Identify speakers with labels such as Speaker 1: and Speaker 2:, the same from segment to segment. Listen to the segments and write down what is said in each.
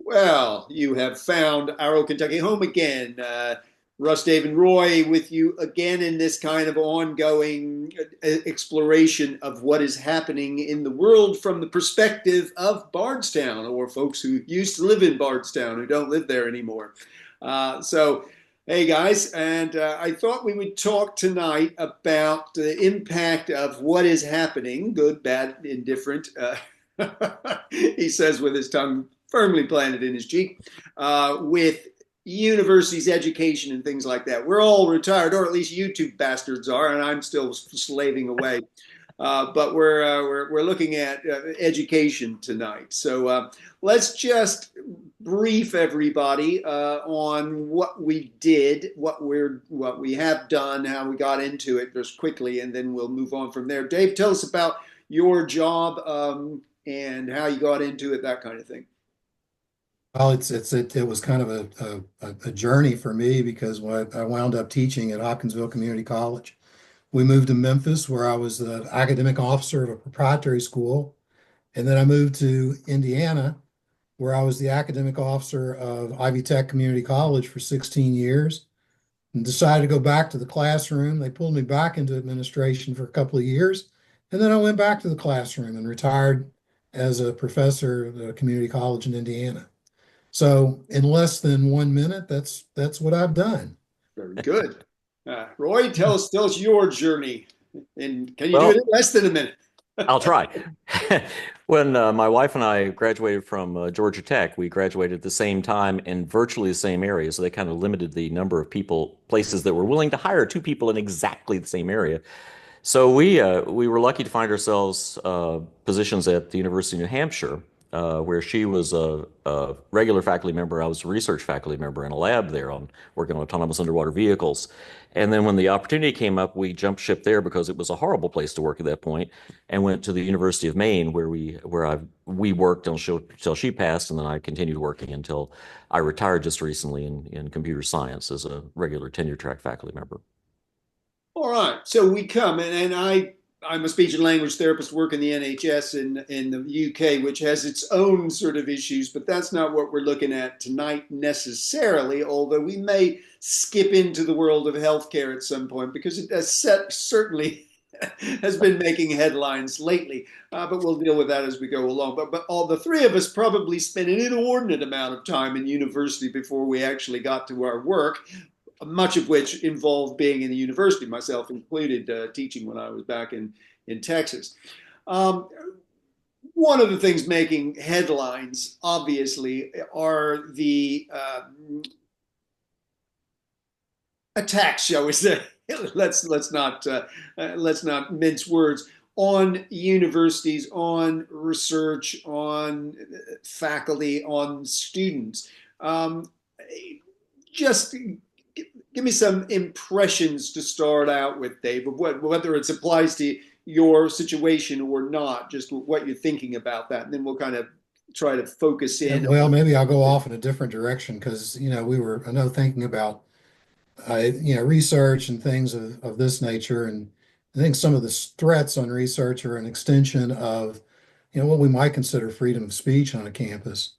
Speaker 1: Well, you have found our Kentucky home again. Russ, Dave, and Roy with you again in this kind of ongoing exploration of what is happening in the world from the perspective of Bardstown, or folks who used to live in Bardstown who don't live there anymore. Hey guys, and I thought we would talk tonight about the impact of what is happening, good, bad, indifferent. He says with his tongue firmly planted in his cheek, with universities, education, and things like that. We're all retired, or at least you two bastards are, and I'm still slaving away. But we're looking at education tonight. So let's just brief everybody on what we did, what we have done, how we got into it just quickly, and then we'll move on from there. Dave, tell us about your job and how you got into it, that kind of thing.
Speaker 2: Well, it was kind of a journey for me because what I wound up teaching at Hopkinsville Community College. We moved to Memphis, where I was the academic officer of a proprietary school, and then I moved to Indiana, where I was the academic officer of Ivy Tech Community College for 16 years, and decided to go back to the classroom. They pulled me back into administration for a couple of years, and then I went back to the classroom and retired as a professor at a community college in Indiana. So in less than 1 minute, that's what I've done.
Speaker 1: Very good. Roy, tell us your journey, and can you do it in
Speaker 3: Well,
Speaker 1: less than a minute?
Speaker 3: I'll try. When my wife and I graduated from Georgia Tech, we graduated at the same time in virtually the same area. So they kind of limited the number of places that were willing to hire two people in exactly the same area. So we were lucky to find ourselves positions at the University of New Hampshire, where she was a regular faculty member. I was a research faculty member in a lab there on working on autonomous underwater vehicles. And then when the opportunity came up, we jumped ship there because it was a horrible place to work at that point, and went to the University of Maine, we worked until she passed, and then I continued working until I retired just recently in computer science as a regular tenure track faculty member.
Speaker 1: All right. So we come, and I'm a speech and language therapist, work in the NHS in the UK, which has its own sort of issues, but that's not what we're looking at tonight necessarily, although we may skip into the world of healthcare at some point because it has certainly has been making headlines lately. But we'll deal with that as we go along. But all the three of us probably spent an inordinate amount of time in university before we actually got to our work, much of which involved being in the university, myself included, teaching when I was back in Texas. Um, One of the things making headlines, obviously, are the attacks, shall we say? Let's not mince words on universities, on research, on faculty, on students. Um, just give me some impressions to start out with, Dave, of whether it applies to your situation or not, just what you're thinking about that. And then we'll kind of try to focus
Speaker 2: Yeah,
Speaker 1: in
Speaker 2: well,
Speaker 1: on.
Speaker 2: maybe I'll go off in a different direction because, I know thinking about, research and things of this nature. And I think some of the threats on research are an extension of, what we might consider freedom of speech on a campus.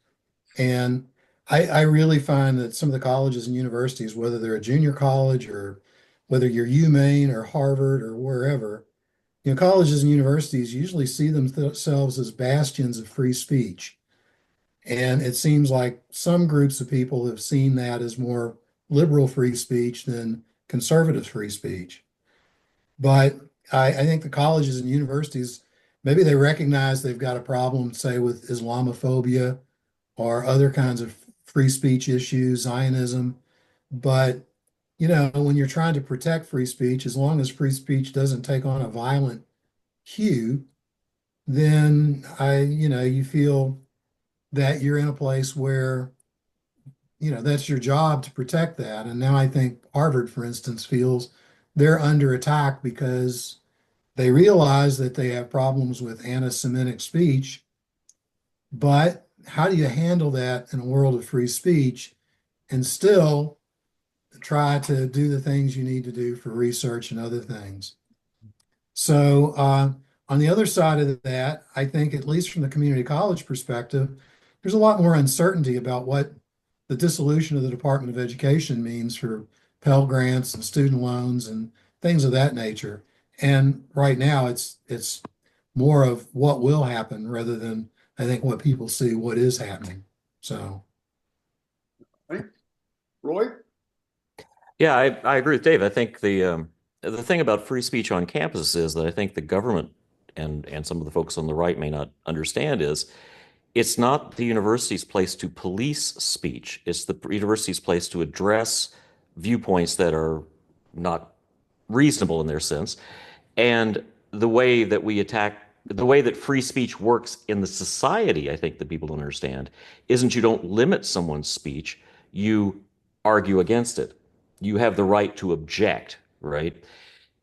Speaker 2: And I really find that some of the colleges and universities, whether they're a junior college or whether you're UMaine or Harvard or wherever, colleges and universities usually see themselves as bastions of free speech. And it seems like some groups of people have seen that as more liberal free speech than conservative free speech. But I think the colleges and universities, maybe they recognize they've got a problem, say, with Islamophobia or other kinds of free speech issues, Zionism. But, when you're trying to protect free speech, as long as free speech doesn't take on a violent hue, then you feel that you're in a place where, that's your job to protect that. And now I think Harvard, for instance, feels they're under attack because they realize that they have problems with anti-Semitic speech. But how do you handle that in a world of free speech and still try to do the things you need to do for research and other things? So, on the other side of that, I think, at least from the community college perspective, there's a lot more uncertainty about what the dissolution of the Department of Education means for Pell Grants and student loans and things of that nature. And right now, it's more of what will happen rather than I think what people see what is happening. So.
Speaker 1: Right? Roy?
Speaker 3: Yeah, I agree with Dave. I think the thing about free speech on campus is that I think the government and some of the folks on the right may not understand is it's not the university's place to police speech. It's the university's place to address viewpoints that are not reasonable in their sense. And the way that we attack, the way that free speech works in the society, I think that people don't understand, isn't you don't limit someone's speech, you argue against it. You have the right to object, right?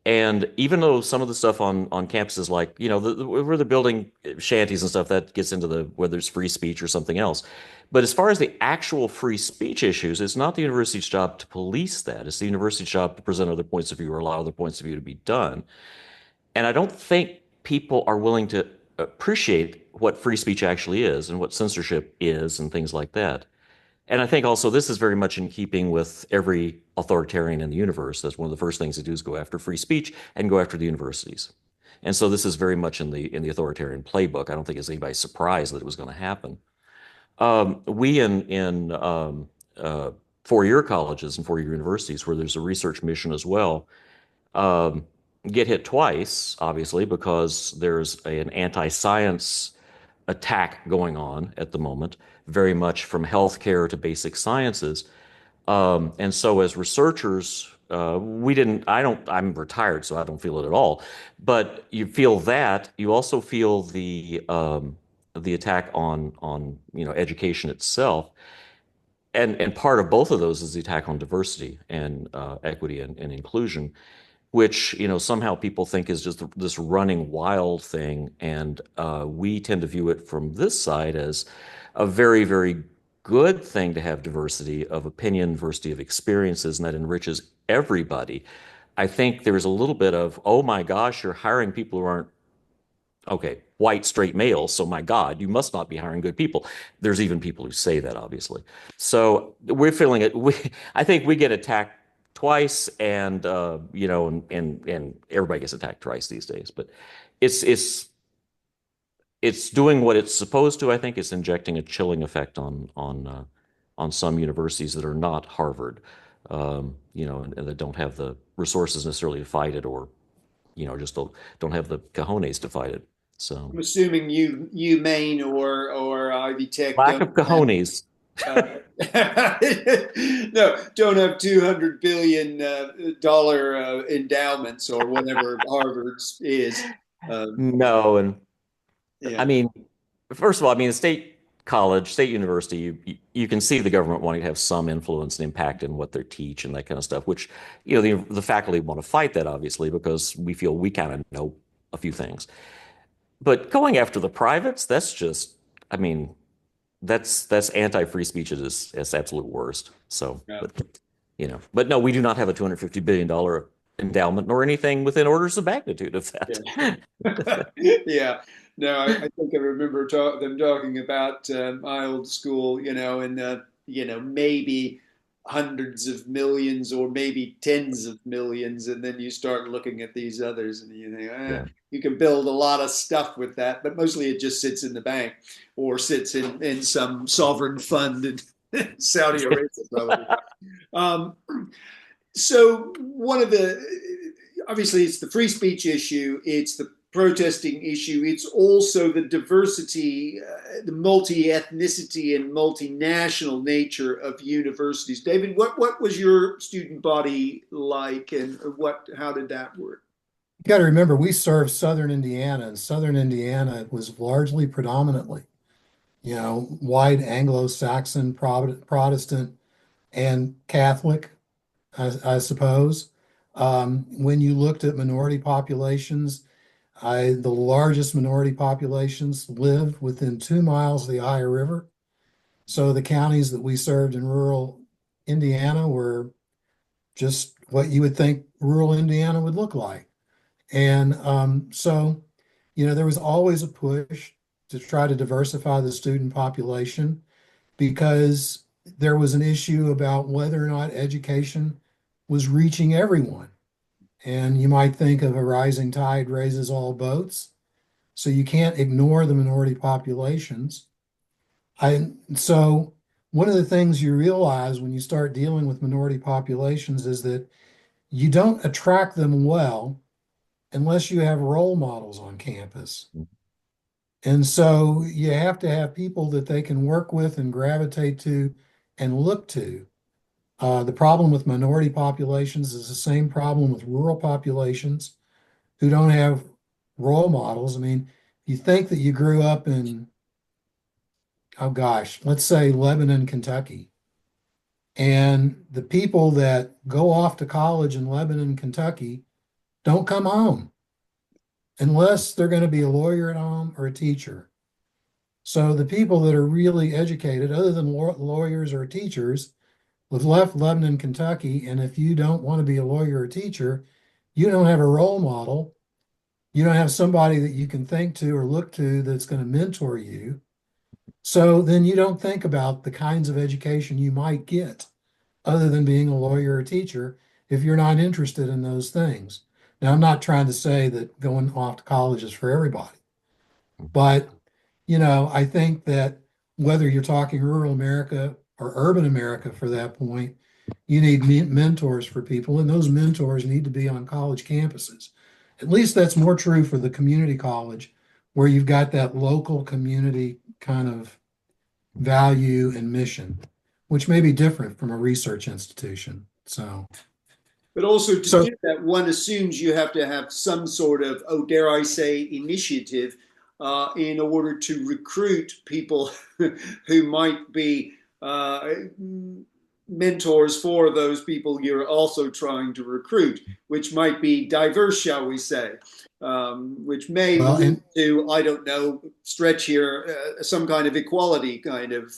Speaker 3: And even though some of the stuff on campuses, like, where they're building shanties and stuff, that gets into the whether it's free speech or something else. But as far as the actual free speech issues, it's not the university's job to police that. It's the university's job to present other points of view or allow other points of view to be done. And I don't think people are willing to appreciate what free speech actually is and what censorship is and things like that. And I think also this is very much in keeping with every authoritarian in the universe. That's one of the first things to do is go after free speech and go after the universities. And so this is very much in the authoritarian playbook. I don't think it's anybody surprised that it was going to happen. We in four-year colleges and four-year universities, where there's a research mission as well, um, get hit twice, obviously, because there's an anti-science attack going on at the moment, very much from healthcare to basic sciences. And so as researchers, I'm retired, so I don't feel it at all. But you feel that. You also feel the attack on education itself. And part of both of those is the attack on diversity and equity and inclusion, which somehow people think is just this running wild thing, and we tend to view it from this side as a very, very good thing to have diversity of opinion, diversity of experiences, and that enriches everybody. I think there's a little bit of, oh my gosh, you're hiring people who aren't okay, white straight males, so my God, you must not be hiring good people. There's even people who say that, obviously. So we're feeling it. I think we get attacked twice, and and everybody gets attacked twice these days. But it's it's it's doing what it's supposed to. I think it's injecting a chilling effect on some universities that are not Harvard, and that don't have the resources necessarily to fight it, or just don't have the cojones to fight it. So
Speaker 1: I'm assuming you Maine or Ivy Tech
Speaker 3: lack of cojones.
Speaker 1: uh, no, don't have $200 billion dollar endowments or whatever Harvard's is.
Speaker 3: No, and I
Speaker 1: Yeah,
Speaker 3: mean, first of all, I mean, the state college, state university, you can see the government wanting to have some influence and impact in what they teach and that kind of stuff, which, the faculty want to fight that, obviously, because we feel we kind of know a few things. But going after the privates, that's just, I mean, that's anti-free speech at its absolute worst. So,
Speaker 1: yeah.
Speaker 3: but no, we do not have a $250 billion endowment nor anything within orders of magnitude of that.
Speaker 1: Yeah. Yeah. No, I think I remember them talking about my old school, and maybe hundreds of millions or maybe tens of millions, and then you start looking at these others, and you think,
Speaker 3: Yeah.
Speaker 1: you can build a lot of stuff with that, but mostly it just sits in the bank or sits in some sovereign fund in Saudi Arabia, probably. Um, so one of the obviously it's the free speech issue, it's the protesting issue, it's also the diversity, the multi-ethnicity and multinational nature of universities. David, what was your student body like, and how did that work?
Speaker 2: You got to remember, we served Southern Indiana, and Southern Indiana was largely predominantly, white Anglo-Saxon, Protestant, and Catholic, I suppose. When you looked at minority populations, the largest minority populations live within 2 miles of the Ohio River. So the counties that we served in rural Indiana were just what you would think rural Indiana would look like. And so, there was always a push to try to diversify the student population because there was an issue about whether or not education was reaching everyone. And you might think of a rising tide raises all boats. So you can't ignore the minority populations. So one of the things you realize when you start dealing with minority populations is that you don't attract them well unless you have role models on campus. And so you have to have people that they can work with and gravitate to and look to. The problem with minority populations is the same problem with rural populations who don't have role models. I mean, you think that you grew up in, oh gosh, let's say Lebanon, Kentucky, and the people that go off to college in Lebanon, Kentucky don't come home unless they're going to be a lawyer at home or a teacher. So the people that are really educated, other than lawyers or teachers, have left Lebanon, Kentucky. And if you don't want to be a lawyer or teacher, you don't have a role model. You don't have somebody that you can think to or look to that's going to mentor you. So then you don't think about the kinds of education you might get other than being a lawyer or teacher if you're not interested in those things. Now, I'm not trying to say that going off to college is for everybody, but I think that whether you're talking rural America or urban America for that point, you need mentors for people, and those mentors need to be on college campuses. At least that's more true for the community college, where you've got that local community kind of value and mission, which may be different from a research institution.
Speaker 1: But also to do that, one assumes you have to have some sort of, oh, dare I say, initiative in order to recruit people who might be mentors for those people you're also trying to recruit, which might be diverse, shall we say, which may lead to, I don't know, stretch here, some kind of equality kind of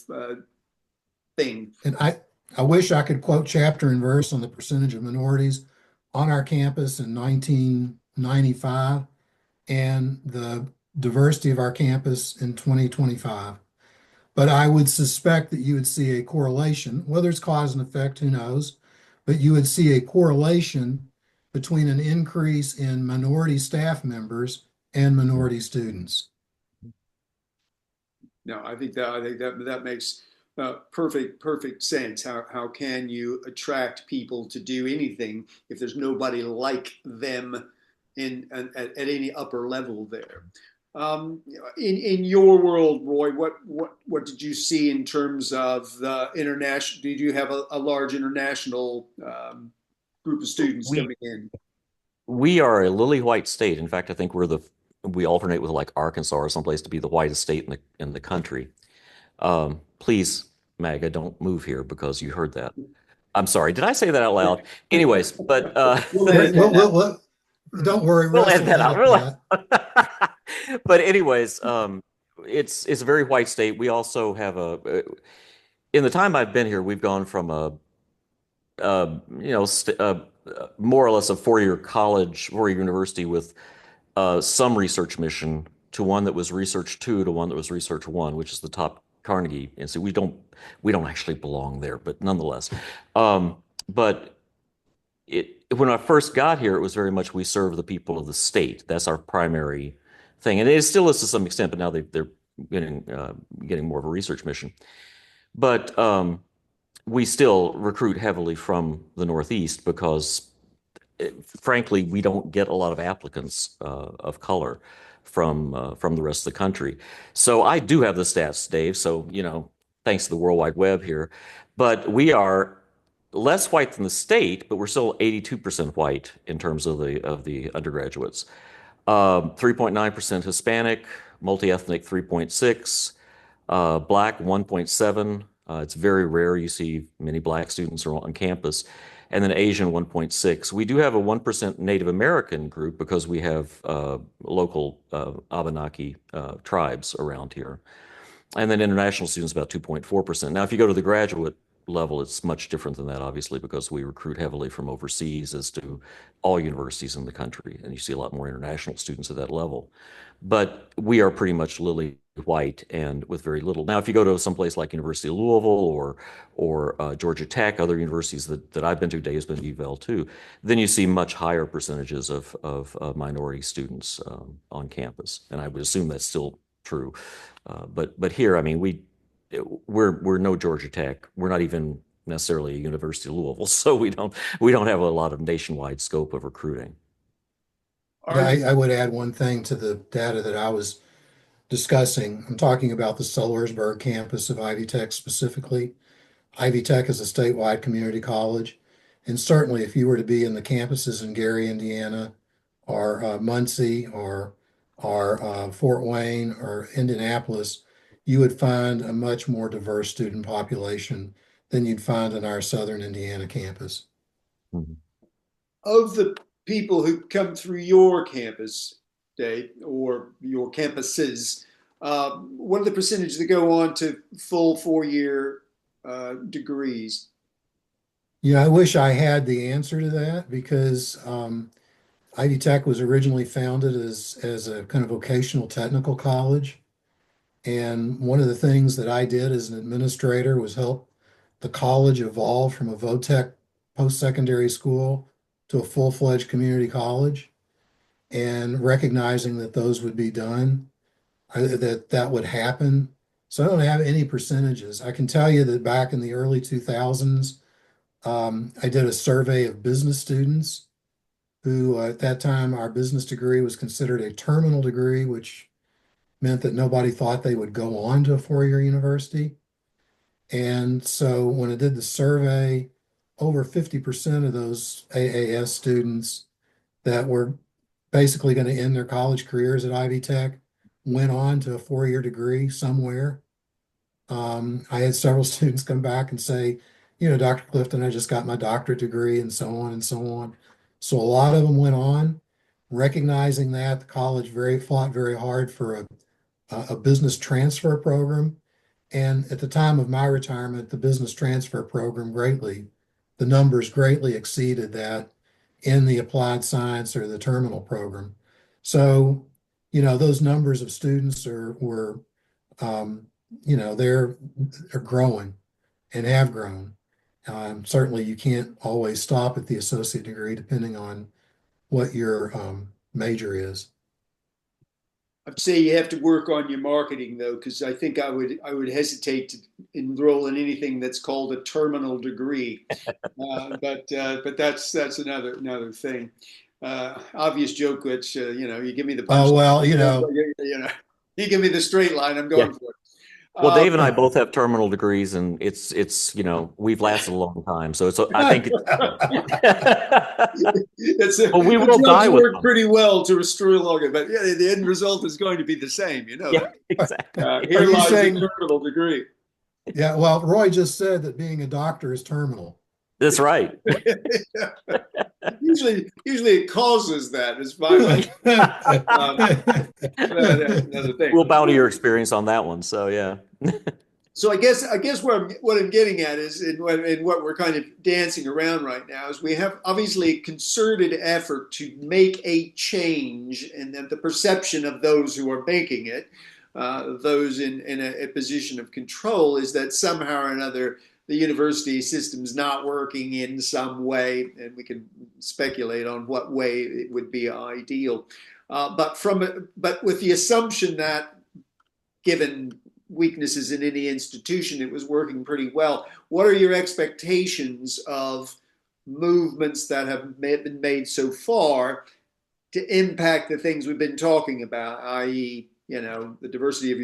Speaker 1: thing.
Speaker 2: And I wish I could quote chapter and verse on the percentage of minorities on our campus in 1995 and the diversity of our campus in 2025. But I would suspect that you would see a correlation, whether it's cause and effect, who knows, but you would see a correlation between an increase in minority staff members and minority students.
Speaker 1: No, I think that makes perfect sense. How can you attract people to do anything if there's nobody like them at any upper level there? In your world, Roy, what did you see in terms of the international? Did you have a large international group of students coming in?
Speaker 3: We are a lily white state. In fact, I think we alternate with like Arkansas or someplace to be the whitest state in the country. Please, Magda, don't move here because you heard that. I'm sorry. Did I say that out loud? Anyways, but
Speaker 2: don't worry,
Speaker 3: we'll edit that out. But anyways, it's a very white state. We also have in the time I've been here, we've gone from more or less a four-year university with some research mission to one that was research 2 to one that was research 1, which is the top Carnegie. And so we don't actually belong there, but nonetheless. But when I first got here, it was very much we serve the people of the state. That's our primary thing, and it still is to some extent. But now they're getting more of a research mission. But we still recruit heavily from the Northeast because, frankly, we don't get a lot of applicants of color from the rest of the country. So I do have the stats, Dave. So thanks to the World Wide Web here, but we are less white than the state, but we're still 82% white in terms of the undergraduates. 3.9% Hispanic, multi-ethnic 3.6, Black 1.7. It's very rare you see many Black students on campus, and then Asian 1.6. We do have a 1% Native American group because we have local Abenaki tribes around here. And then international students about 2.4%. Now, if you go to the graduate level, it's much different than that, obviously, because we recruit heavily from overseas, as do all universities in the country. And you see a lot more international students at that level. But we are pretty much lily white and with very little. Now, if you go to someplace like University of Louisville or Georgia Tech, other universities that I've been to, Dave's been to UVL too, then you see much higher percentages of minority students on campus. And I would assume that's still true. But here, I mean, we're no Georgia Tech. We're not even necessarily a University of Louisville, so we don't have a lot of nationwide scope of recruiting.
Speaker 2: Yeah,
Speaker 1: Are
Speaker 2: I would add one thing to the data that I was discussing. I'm talking about the Sellersburg campus of Ivy Tech specifically. Ivy Tech is a statewide community college. And certainly, if you were to be in the campuses in Gary, Indiana, or Muncie, or Fort Wayne, or Indianapolis, you would find a much more diverse student population than you'd find in our Southern Indiana campus.
Speaker 3: Mhm.
Speaker 1: of the people who come through your campus, Dave, or your campuses, what are the percentage that go on to full 4 year degrees?
Speaker 2: Yeah, I wish I had the answer to that because Ivy Tech was originally founded as a kind of vocational technical college. And one of the things that I did as an administrator was help the college evolve from a VOTEC post-secondary school to a full-fledged community college, and recognizing that those would be done, that would happen. So I don't have any percentages. I can tell you that back in the early 2000s, I did a survey of business students who, at that time, our business degree was considered a terminal degree, which meant that nobody thought they would go on to a four-year university. And so when I did the survey, over 50% of those AAS students that were basically going to end their college careers at Ivy Tech went on to a four-year degree somewhere. I had several students come back and say, Dr. Clifton, I just got my doctorate degree and so on and so on. So a lot of them went on, recognizing that the college fought very hard for a business transfer program. And at the time of my retirement, the business transfer program the numbers greatly exceeded that in the applied science or the terminal program. So, those numbers of students were, they're growing and have grown. Certainly, you can't always stop at the associate degree, depending on what your major is.
Speaker 1: I'd say you have to work on your marketing though, because I think I would hesitate to enroll in anything that's called a terminal degree. But that's another thing. Obvious joke, which you give me the
Speaker 2: Oh,
Speaker 1: punchline,
Speaker 2: well,
Speaker 1: you give me the straight line, I'm
Speaker 3: Yeah.
Speaker 1: going for it.
Speaker 3: Well,
Speaker 1: Um,
Speaker 3: Dave and I both have terminal degrees, and it's we've lasted a long time, so I think well, we
Speaker 1: the
Speaker 3: will die
Speaker 1: drugs
Speaker 3: with
Speaker 1: work
Speaker 3: them.
Speaker 1: pretty well to restore longer, but yeah, the end result is going to be the same. You know
Speaker 3: Yeah,
Speaker 1: that.
Speaker 3: exactly.
Speaker 2: Are
Speaker 1: Here
Speaker 2: you
Speaker 1: lies
Speaker 2: saying,
Speaker 1: the terminal degree.
Speaker 2: yeah, well, Roy just said that being a doctor is terminal.
Speaker 3: That's right.
Speaker 1: Usually it causes that. Is fine. That's another thing.
Speaker 3: We'll bow to your experience on that one. So yeah.
Speaker 1: So I guess what I'm getting at is, and what we're kind of dancing around right now is, we have obviously a concerted effort to make a change in the perception of those who are making it, those in a position of control, is that somehow or another the university system's not working in some way, and we can speculate on what way it would be ideal. But with the assumption that, given weaknesses in any institution, it was working pretty well. What are your expectations of movements that have been made so far to impact the things we've been talking about, i.e., the diversity of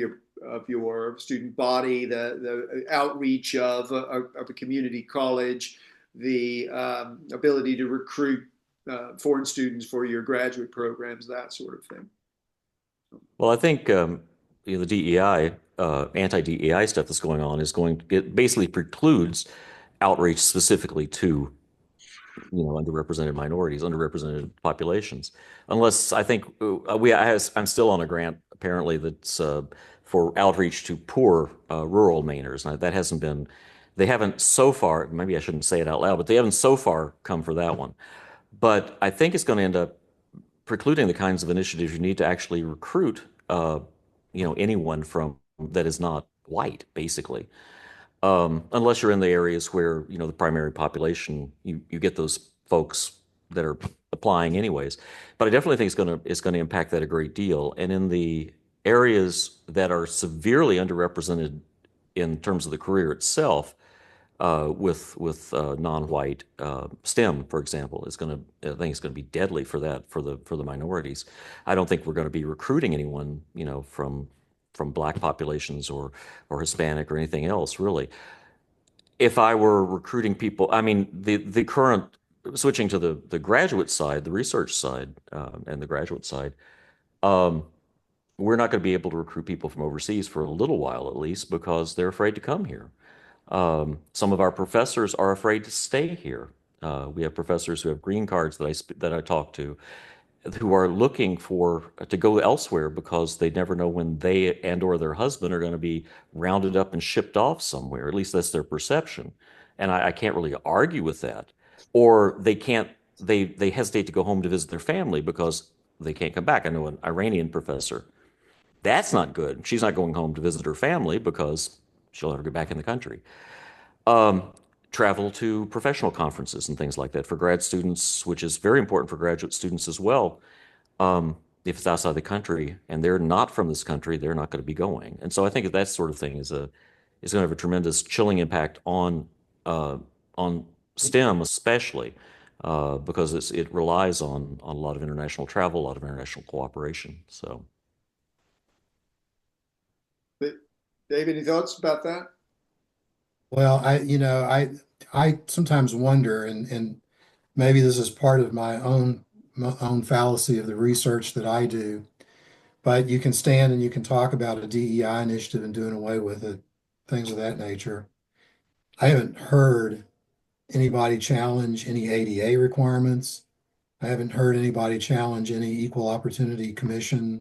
Speaker 1: your student body, the outreach of a community college, the ability to recruit foreign students for your graduate programs, that sort of thing?
Speaker 3: Well, I think the DEI, anti-DEI stuff that's going on it basically precludes outreach specifically to underrepresented minorities, underrepresented populations, unless I think I'm still on a grant apparently that's for outreach to poor rural Mainers, and that hasn't been They haven't so far, maybe I shouldn't say it out loud, but they haven't so far come for that one. But I think it's going to end up precluding the kinds of initiatives you need to actually recruit, anyone from that is not white, basically. Unless you're in the areas where, the primary population, you get those folks that are applying anyways. But I definitely think it's going to impact that a great deal. And in the areas that are severely underrepresented in terms of the career itself, with non-white STEM, for example, I think it's going to be deadly for that for the minorities. I don't think we're going to be recruiting anyone, from black populations or Hispanic or anything else, really. If I were recruiting people, I mean, the current switching to the graduate side, the research side, and the graduate side, um, we're not going to be able to recruit people from overseas for a little while at least because they're afraid to come here. Some of our professors are afraid to stay here. We have professors who have green cards that I talk to, who are looking to go elsewhere because they never know when they and or their husband are going to be rounded up and shipped off somewhere. At least that's their perception, and I can't really argue with that. Or they can't. They hesitate to go home to visit their family because they can't come back. I know an Iranian professor. That's not good. She's not going home to visit her family because she'll never get back in the country. Um, Travel to professional conferences and things like that for grad students, which is very important for graduate students as well. If it's outside the country and they're not from this country, they're not going to be going. And so I think that sort of thing is going to have a tremendous chilling impact on STEM, especially because it relies on a lot of international travel, a lot of international cooperation. So.
Speaker 1: But Dave, any thoughts about that?
Speaker 2: Well, I sometimes wonder, and maybe this is part of my own fallacy of the research that I do, but you can stand and you can talk about a DEI initiative and doing away with it, things of that nature. I haven't heard anybody challenge any ADA requirements. I haven't heard anybody challenge any equal opportunity commission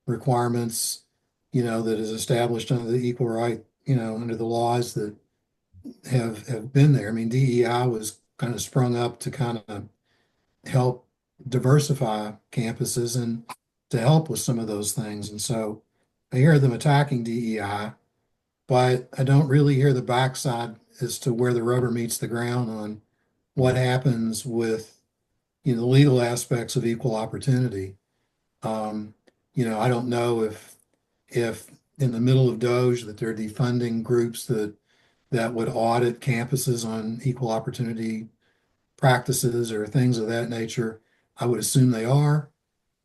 Speaker 2: requirements, that is established under the equal right, under the laws that have been there. I mean, DEI was kind of sprung up to kind of help diversify campuses and to help with some of those things. And so I hear them attacking DEI, but I don't really hear the backside as to where the rubber meets the ground on what happens with, the legal aspects of equal opportunity. Um, I don't know if in the middle of Doge that they're defunding groups that would audit campuses on equal opportunity practices or things of that nature. I would assume they are,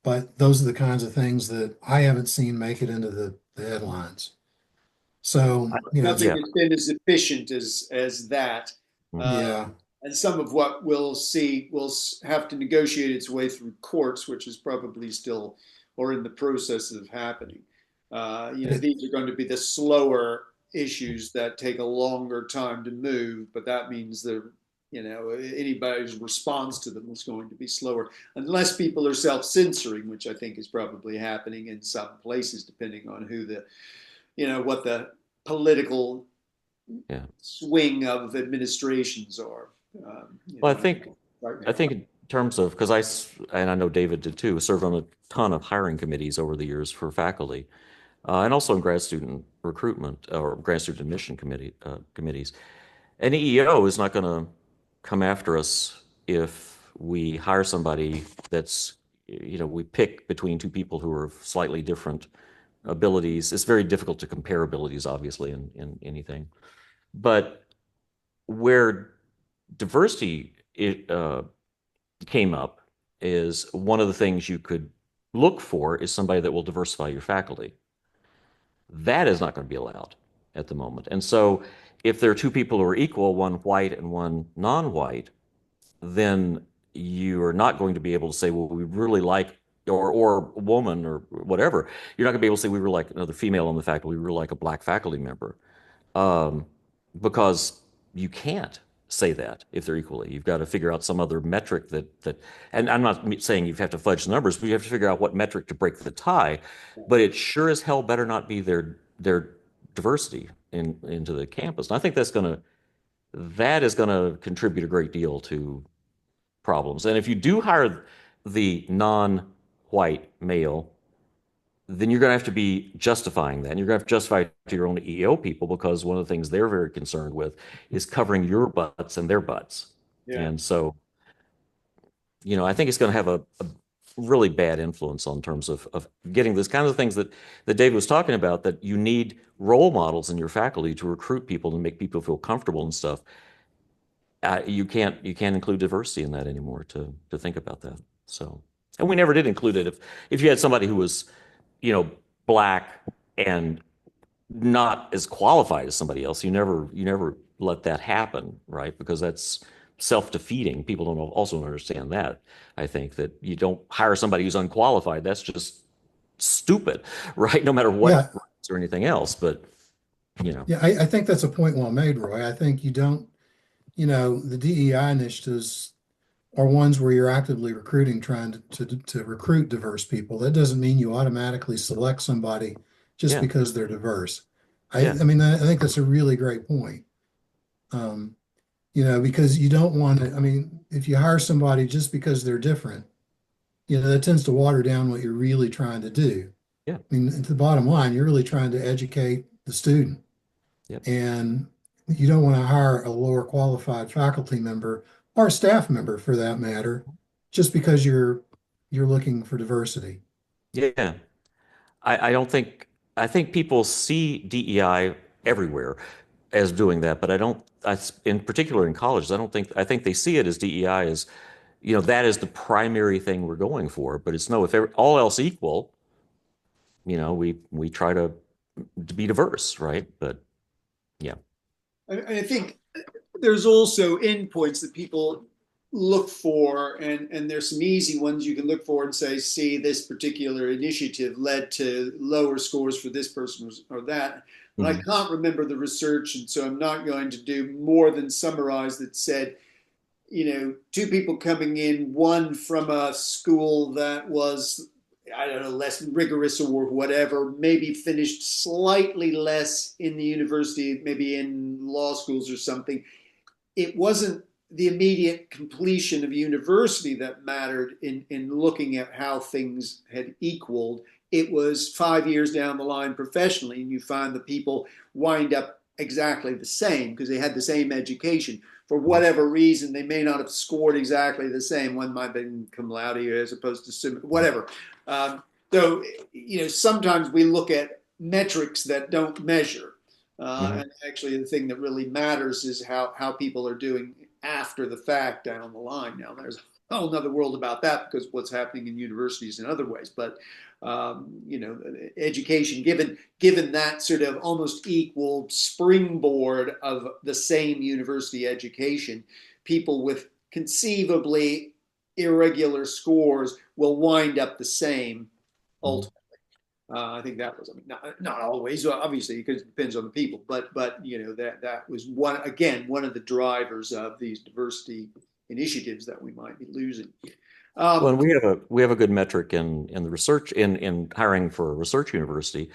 Speaker 2: but those are the kinds of things that I haven't seen make it into the headlines. So,
Speaker 1: Nothing
Speaker 3: Yeah.
Speaker 1: has been as efficient as that.
Speaker 3: Mhm.
Speaker 1: Uh,
Speaker 2: yeah,
Speaker 1: and some of what we'll see will have to negotiate its way through courts, which is probably still or in the process of happening.
Speaker 2: it,
Speaker 1: These are going to be the slower issues that take a longer time to move, but that means that anybody's response to them is going to be slower unless people are self-censoring, which I think is probably happening in some places, depending on what the political
Speaker 3: Yeah.
Speaker 1: swing of administrations are.
Speaker 3: Well, I think
Speaker 1: Right
Speaker 3: I
Speaker 1: now.
Speaker 3: think in terms of because and I know David did too, served on a ton of hiring committees over the years for faculty, and also in grad student recruitment or grad student admission committees. An EEO is not going to come after us if we hire somebody we pick between two people who are of slightly different abilities. It's very difficult to compare abilities, obviously, in anything. But where diversity came up is one of the things you could look for is somebody that will diversify your faculty. That is not going to be allowed at the moment. And so if there are two people who are equal, one white and one non-white, then you are not going to be able to say, well, we really like, or woman or whatever. You're not going to be able to say we really like another female on the faculty, we really like a black faculty member, um, because you can't say that if they're equally. You've got to figure out some other metric and I'm not saying you have to fudge the numbers, but you have to figure out what metric to break the tie. But it sure as hell better not be their diversity into the campus. And I think that's going to that is going to contribute a great deal to problems. And if you do hire the non-white male, then you're going to have to be justifying that. And you're going to have to justify it to your own EEO people, because one of the things they're very concerned with is covering your butts and their butts.
Speaker 1: Yeah.
Speaker 3: And so, I think it's going to have a really bad influence on terms of getting this kind of things that Dave was talking about, that you need role models in your faculty to recruit people and make people feel comfortable and stuff. You can't include diversity in that anymore to think about that. So, and we never did include it. If you had somebody who was, black and not as qualified as somebody else, you never let that happen, right? Because that's self-defeating. People don't understand that. I think that you don't hire somebody who's unqualified. That's just stupid, right? No matter what
Speaker 2: Yeah,
Speaker 3: or anything else. But you know,
Speaker 2: yeah, I think that's a point well made, Roy. I think you don't, the DEI initiatives are ones where you're actively recruiting, trying to recruit diverse people. That doesn't mean you automatically select somebody just
Speaker 3: yeah,
Speaker 2: because they're diverse.
Speaker 3: yeah,
Speaker 2: I mean, I think that's a really great point. Um, because you don't want to, I mean, if you hire somebody just because they're different, that tends to water down what you're really trying to do.
Speaker 3: yeah,
Speaker 2: I mean, at the bottom line, you're really trying to educate the student,
Speaker 3: yep,
Speaker 2: and you don't want to hire a lower qualified faculty member or a staff member for that matter, just because you're looking for diversity.
Speaker 3: yeah. I don't think I think people see DEI everywhere as doing that, but I don't. In particular in colleges, I think they see it as DEI as that is the primary thing we're going for. But it's no, if all else equal, we try to be diverse, right? But yeah,
Speaker 1: I think there's also endpoints that people look for, and there's some easy ones you can look for and say, see, this particular initiative led to lower scores for this person or that. But I
Speaker 3: hmm
Speaker 1: can't remember the research, and so I'm not going to do more than summarize that said, two people coming in, one from a school that was, I don't know, less rigorous or whatever, maybe finished slightly less in the university, maybe in law schools or something. It wasn't the immediate completion of university that mattered in looking at how things had equaled. It was 5 years down the line professionally, and you find the people wind up exactly the same because they had the same education. For whatever reason, they may not have scored exactly the same. One might have been cum laude as opposed to whatever. So, sometimes we look at metrics that don't measure.
Speaker 3: hmm
Speaker 1: And actually, the thing that really matters is how people are doing after the fact down the line. Now, there's a whole other world about that because what's happening in universities in other ways. But education, given that sort of almost equal springboard of the same university education, people with conceivably irregular scores will wind up the same
Speaker 3: hmm
Speaker 1: ultimately. I think that was, I mean, not always, obviously, because it depends on the people, but that was one of the drivers of these diversity initiatives that we might be losing.
Speaker 3: Well,
Speaker 1: Um,
Speaker 3: and we have a good metric in the research in hiring for a research university.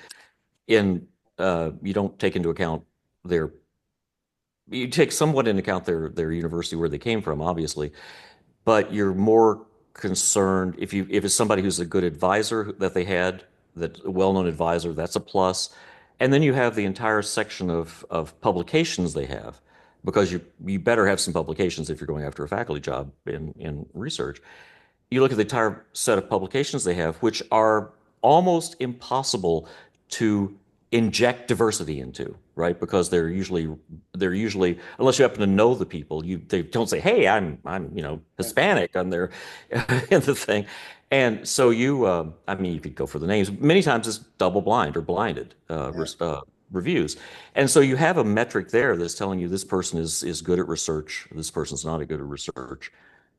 Speaker 3: In You don't take into account their you take somewhat into account their university where they came from, obviously, but you're more concerned if it's somebody who's a good advisor that they had, that a well-known advisor, that's a plus. And then you have the entire section of publications they have, because you better have some publications if you're going after a faculty job in research. You look at the entire set of publications they have, which are almost impossible to inject diversity into, right? Because they're usually, unless you happen to know the people, they don't say, "Hey, I'm Hispanic" on their in the thing. And so I mean, you could go for the names. Many times it's double blind or blinded reviews. And so you have a metric there that's telling you this person is good at research, this person's not a good at research.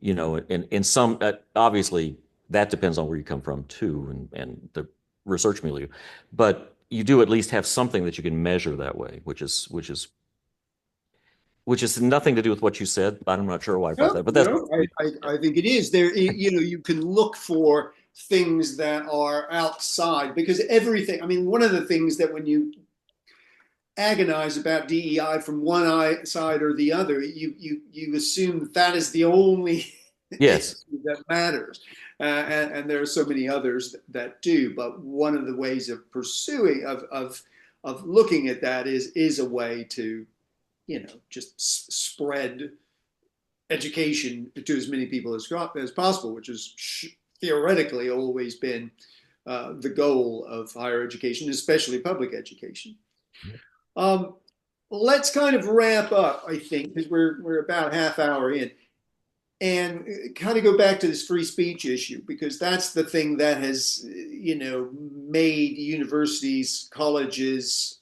Speaker 3: And in some, obviously that depends on where you come from too, and the research milieu. But you do at least have something that you can measure that way, which is nothing to do with what you said. I'm not sure why I brought
Speaker 1: no,
Speaker 3: that, but that's
Speaker 1: no, I think it is there. You can look for things that are outside because everything. I mean, one of the things that when you agonize about DEI from one side or the other. You assume that that is the only
Speaker 3: Yes.
Speaker 1: issue that matters, and there are so many others that do. But one of the ways of pursuing of looking at that is a way to, just spread education to as many people as possible, which has theoretically always been the goal of higher education, especially public education. Um, let's kind of wrap up, I think, because we're about half hour in, and kind of go back to this free speech issue, because that's the thing that has, made universities, colleges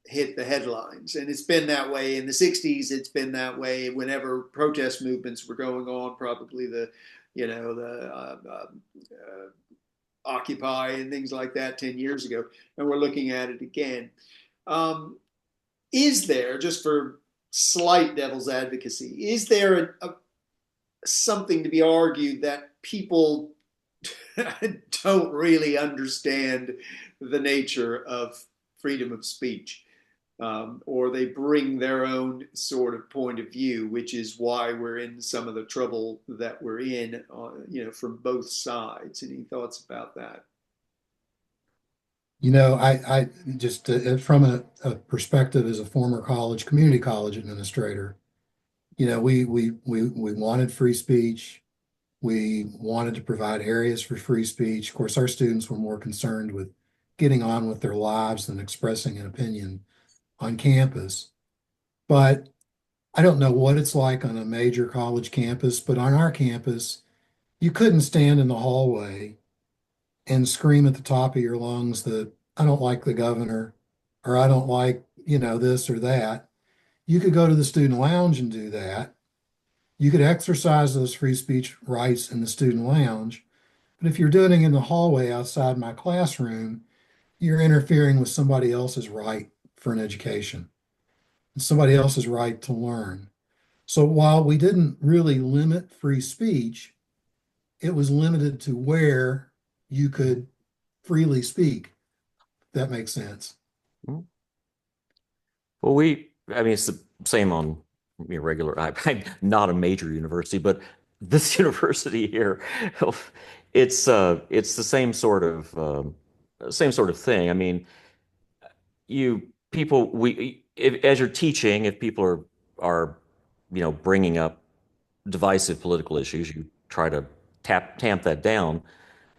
Speaker 1: hit the headlines. And it's been that way in the 60s. It's been that way whenever protest movements were going on, probably the Occupy and things like that 10 years ago. And we're looking at it again. Is there, just for slight devil's advocacy, is there something to be argued that people don't really understand the nature of freedom of speech, or they bring their own sort of point of view, which is why we're in some of the trouble that we're in, from both sides? Any thoughts about that?
Speaker 2: I just from a perspective as a former community college administrator, we wanted free speech. We wanted to provide areas for free speech. Of course, our students were more concerned with getting on with their lives than expressing an opinion on campus. But I don't know what it's like on a major college campus, but on our campus, you couldn't stand in the hallway and scream at the top of your lungs that I don't like the governor, or I don't like, this or that. You could go to the student lounge and do that. You could exercise those free speech rights in the student lounge. But if you're doing it in the hallway outside my classroom, you're interfering with somebody else's right for an education, and somebody else's right to learn. So while we didn't really limit free speech, it was limited to where you could freely speak. If that makes sense.
Speaker 3: Well, I mean, it's the same on regular. I'm not a major university, but this university here, it's the same sort of thing. I mean, you people, as you're teaching, if people are bringing up divisive political issues, you try to tamp that down.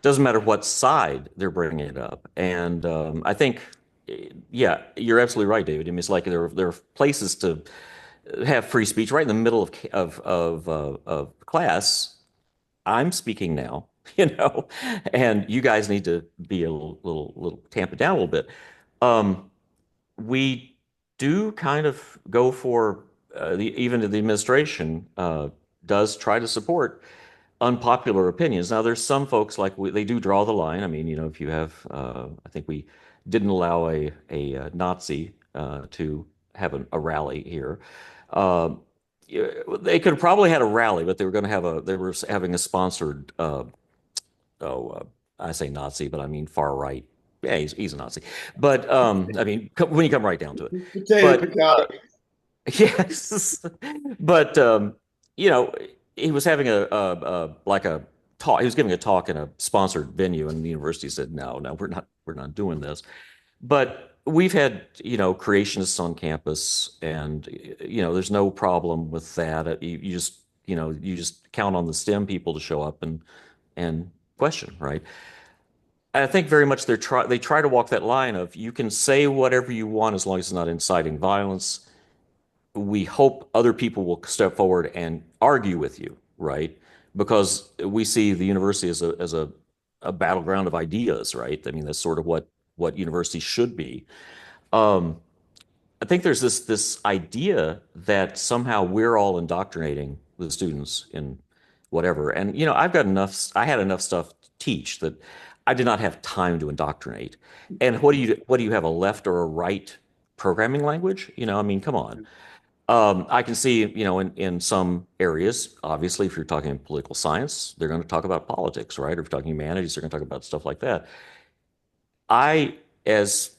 Speaker 3: Doesn't matter what side they're bringing it up. And I think, yeah, you're absolutely right, David. I mean, it's like there are places to have free speech right in the middle of class. I'm speaking now, and you guys need to be a little tamp it down a little bit. We do kind of go for even the administration does try to support unpopular opinions. Now, there's some folks they do draw the line. I mean, if you have, I think we didn't allow a Nazi to have a rally here. They could have probably had a rally, but they were having a sponsored, I say Nazi, but I mean far right. Yeah, he's a Nazi. But I mean, when you come right down to it.
Speaker 1: Potato,
Speaker 3: But
Speaker 1: potato.
Speaker 3: yes, but he was having a talk. He was giving a talk in a sponsored venue, and the university said, "No, no, we're not doing this." But we've had creationists on campus, and there's no problem with that. You just count on the STEM people to show up and question, right? I think very much they try to walk that line of you can say whatever you want as long as it's not inciting violence. We hope other people will step forward and argue with you, right? Because we see the university as a battleground of ideas, right? I mean, that's sort of what universities should be. Um, I think there's this idea that somehow we're all indoctrinating the students in whatever. And I had enough stuff to teach that I did not have time to indoctrinate. And what do you have, a left or a right programming language? I mean, come on. I can see, in some areas, obviously, if you're talking political science, they're going to talk about politics, right? Or if you're talking humanities, they're going to talk about stuff like that. I, as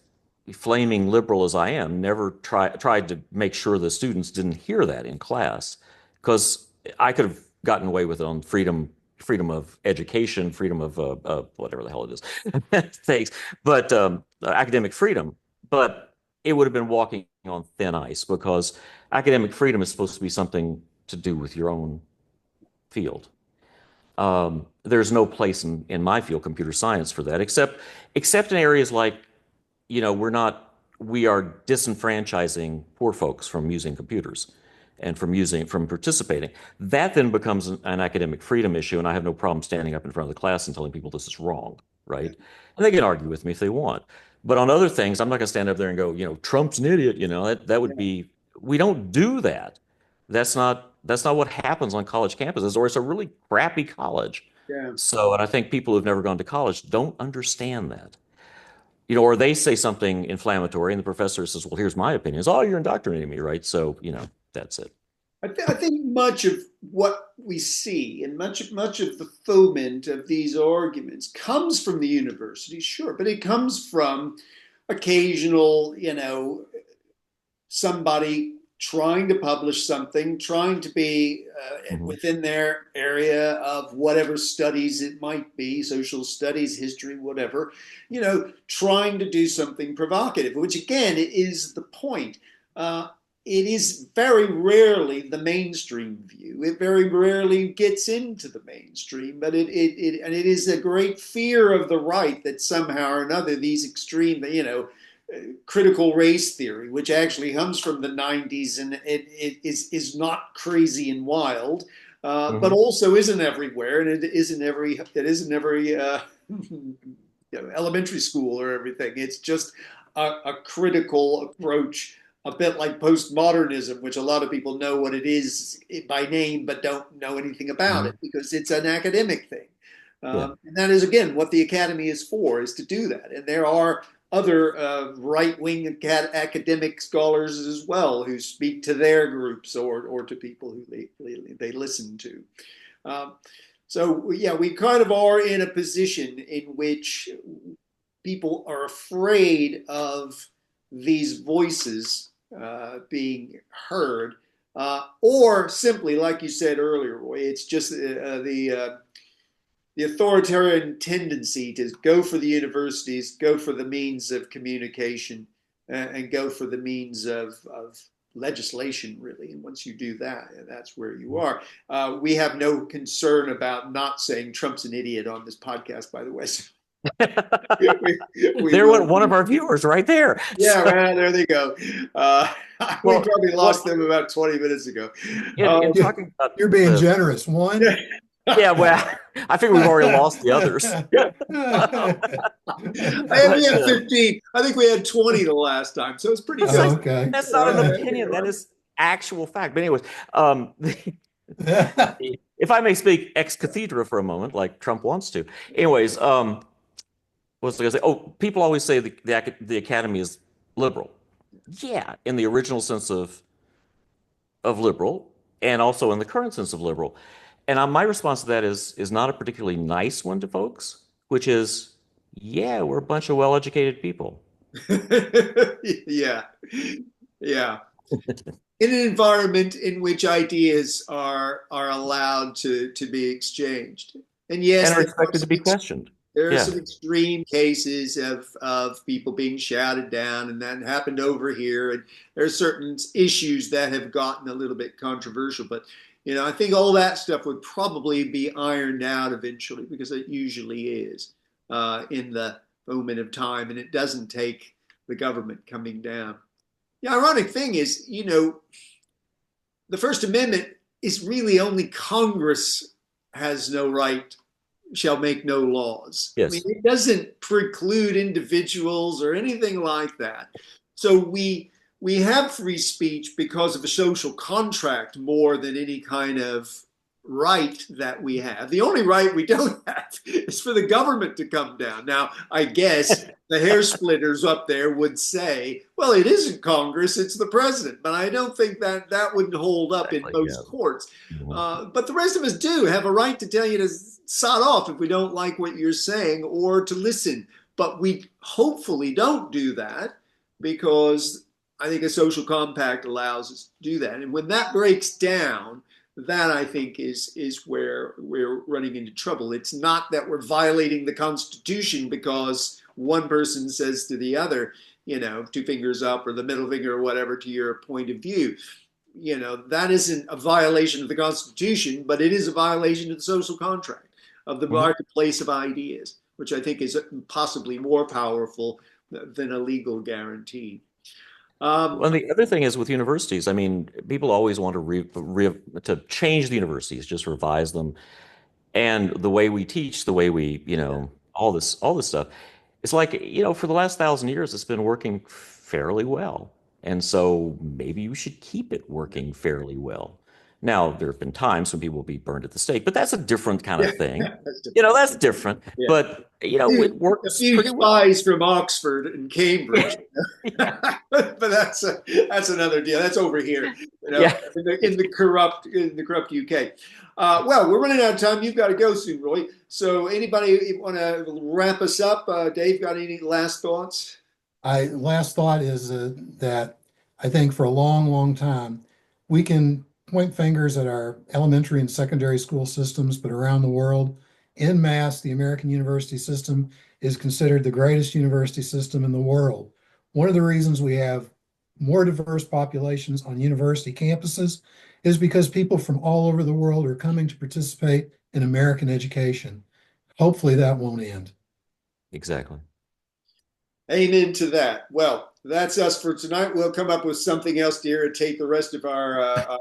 Speaker 3: flaming liberal as I am, never tried to make sure the students didn't hear that in class, because I could have gotten away with it on freedom of education, freedom of whatever the hell it is, thanks, but academic freedom. But it would have been walking on thin ice, because academic freedom is supposed to be something to do with your own field. There's no place in my field, computer science, for that, except in areas like, we are disenfranchising poor folks from using computers and from participating. That then becomes an academic freedom issue, and I have no problem standing up in front of the class and telling people this is wrong, right? And they can argue with me if they want. But on other things, I'm not going to stand up there and go, Trump's an idiot. That would be. We don't do that. That's not what happens on college campuses, or it's a really crappy college.
Speaker 1: Yeah.
Speaker 3: So, and I think people who've never gone to college don't understand that. Or they say something inflammatory, and the professor says, "Well, here's my opinion." It's, "Oh, you're indoctrinating me," right? So, that's it.
Speaker 1: I think much of what we see and much of the foment of these arguments comes from the university, sure, but it comes from occasional, somebody trying to publish something, trying to be within their area of whatever studies it might be, social studies, history, whatever, trying to do something provocative, which again is the point. It is very rarely the mainstream view. It very rarely gets into the mainstream, but it is a great fear of the right that somehow or another these extreme, critical race theory, which actually comes from the 90s and it is not crazy and wild, but also isn't everywhere, and it isn't every elementary school or everything. It's just a critical approach, a bit like postmodernism, which a lot of people know what it is by name, but don't know anything about it because it's an academic thing. And that is, again, what the academy is for, is to do that. And there are other right-wing academic scholars as well who speak to their groups or to people who they listen to. So yeah, we kind of are in a position in which people are afraid of these voices being heard, or simply, like you said earlier, Roy, it's just the authoritarian tendency to go for the universities, go for the means of communication, and go for the means of legislation, really. And once you do that, that's where you are. We have no concern about not saying Trump's an idiot on this podcast, by the way. So
Speaker 3: there went one of our viewers right there.
Speaker 1: Yeah, well, there they go. We probably lost them about 20 minutes ago.
Speaker 3: Talking about
Speaker 2: you're being generous. One.
Speaker 3: Yeah, well, I think we've already lost the others.
Speaker 1: We had 15. I think we had 20 the last time, so it's pretty good.
Speaker 2: Okay.
Speaker 3: That's not an opinion. That is actual fact. But anyways, if I may speak ex cathedra for a moment, like Trump wants to. Anyways, what was I going to say? Oh, people always say the academy is liberal. Yeah, in the original sense of liberal, and also in the current sense of liberal. And my response to that is not a particularly nice one to folks, which is, yeah, we're a bunch of well-educated people.
Speaker 1: Yeah. In an environment in which ideas are allowed to be exchanged. And yes,
Speaker 3: and are expected to be questioned.
Speaker 1: There are some extreme cases of people being shouted down, and that happened over here. And there are certain issues that have gotten a little bit controversial, but I think all that stuff would probably be ironed out eventually, because it usually is in the moment of time, and it doesn't take the government coming down. The ironic thing is, the First Amendment is really only Congress has no right, shall make no laws.
Speaker 3: Yes.
Speaker 1: I mean, it doesn't preclude individuals or anything like that. So we have free speech because of a social contract more than any kind of right that we have. The only right we don't have is for the government to come down. Now, I guess the hair splitters up there would say, well, it isn't Congress, it's the president. But I don't think that wouldn't hold up in most courts. But the rest of us do have a right to tell you to sod off if we don't like what you're saying, or to listen. But we hopefully don't do that. because I think a social compact allows us to do that. And when that breaks down, that I think is where we're running into trouble. It's not that we're violating the Constitution because one person says to the other, two fingers up or the middle finger or whatever to your point of view. That isn't a violation of the Constitution, but it is a violation of the social contract, of the marketplace of ideas, which I think is possibly more powerful than a legal guarantee.
Speaker 3: Well, the other thing is with universities. I mean, people always want to change the universities, just revise them, and the way we teach, the way we, all this stuff. It's like, for the last 1,000 years, it's been working fairly well, and so maybe you should keep it working fairly well. Now, there have been times when people will be burned at the stake, but that's a different kind
Speaker 1: Yeah,
Speaker 3: of thing.
Speaker 1: that's different.
Speaker 3: That's different,
Speaker 1: Yeah.
Speaker 3: but it
Speaker 1: A
Speaker 3: works
Speaker 1: few
Speaker 3: pretty well.
Speaker 1: spies from Oxford and Cambridge, but that's another deal. That's over here,
Speaker 3: Yeah.
Speaker 1: in the corrupt UK. Well, we're running out of time. You've got to go soon, Roy. So, anybody want to wrap us up? Dave, got any last thoughts?
Speaker 2: Last thought is that I think for a long, long time, we can point fingers at our elementary and secondary school systems, but around the world, en masse, the American university system is considered the greatest university system in the world. One of the reasons we have more diverse populations on university campuses is because people from all over the world are coming to participate in American education. Hopefully that won't end.
Speaker 3: Exactly.
Speaker 1: Amen to that. Well, that's us for tonight. We'll come up with something else to irritate the rest of our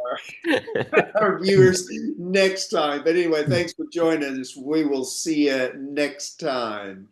Speaker 1: viewers next time. But anyway, thanks for joining us. We will see you next time.